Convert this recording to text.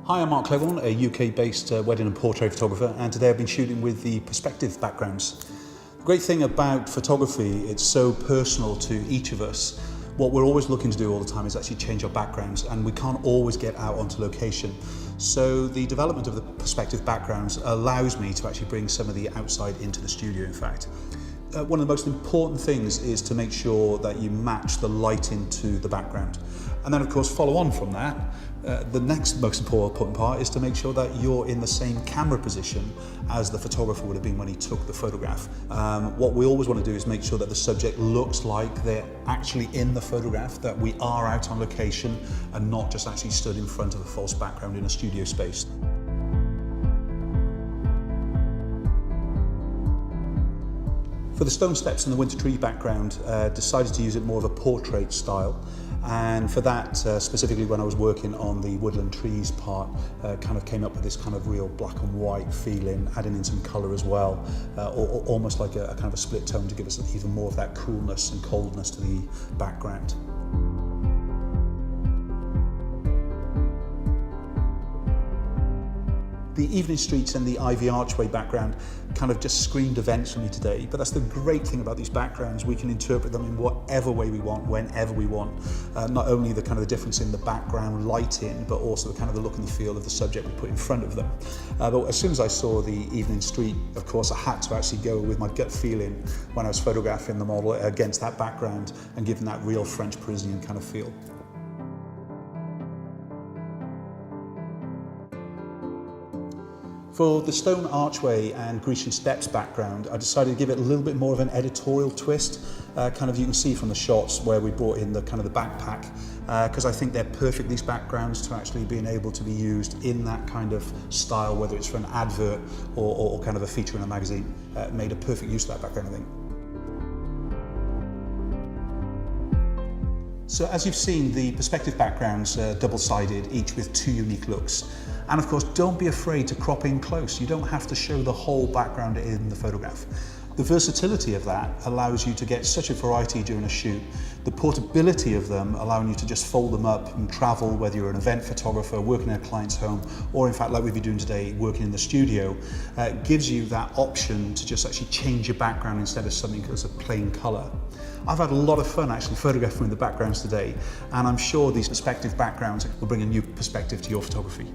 Hi, I'm Mark Clevermore, a UK-based wedding and portrait photographer, and today I've been shooting with the Perspective backgrounds. The great thing about photography, it's so personal to each of us. What we're always looking to do all the time is actually change our backgrounds, and we can't always get out onto location. So the development of the Perspective backgrounds allows me to actually bring some of the outside into the studio, in fact. One of the most important things is to make sure that you match the lighting to the background. And then of course follow on from that, the next most important part is to make sure that you're in the same camera position as the photographer would have been when he took the photograph. What we always want to do is make sure that the subject looks like they're actually in the photograph, that we are out on location and not just actually stood in front of a false background in a studio space. For the stone steps and the winter tree background, decided to use it more of a portrait style. And for that, specifically when I was working on the woodland trees part, kind of came up with this kind of real black and white feeling, adding in some colour as well, almost like a kind of a split tone to give us even more of that coolness and coldness to the background. The evening streets and the ivy archway background kind of just screamed events for me today, but that's the great thing about these backgrounds. We can interpret them in whatever way we want, whenever we want. Not only the kind of the difference in the background lighting, but also the kind of the look and the feel of the subject we put in front of them. But as soon as I saw the evening street, of course, I had to actually go with my gut feeling when I was photographing the model against that background and giving that real French Parisian kind of feel. For the stone archway and Grecian steps background, I decided to give it a little bit more of an editorial twist. Kind of you can see from the shots where we brought in the kind of the backpack, because I think they're perfect, these backgrounds, to actually being able to be used in that kind of style, whether it's for an advert or kind of a feature in a magazine. Made a perfect use of that background, I think. So as you've seen, the Perspective backgrounds are double-sided, each with two unique looks. And of course, don't be afraid to crop in close. You don't have to show the whole background in the photograph. The versatility of that allows you to get such a variety during a shoot. The portability of them, allowing you to just fold them up and travel, whether you're an event photographer, working in a client's home, or in fact, like we've been doing today, working in the studio, gives you that option to just actually change your background instead of something that's a plain color. I've had a lot of fun actually photographing the backgrounds today, and I'm sure these Perspective backgrounds will bring a new perspective to your photography.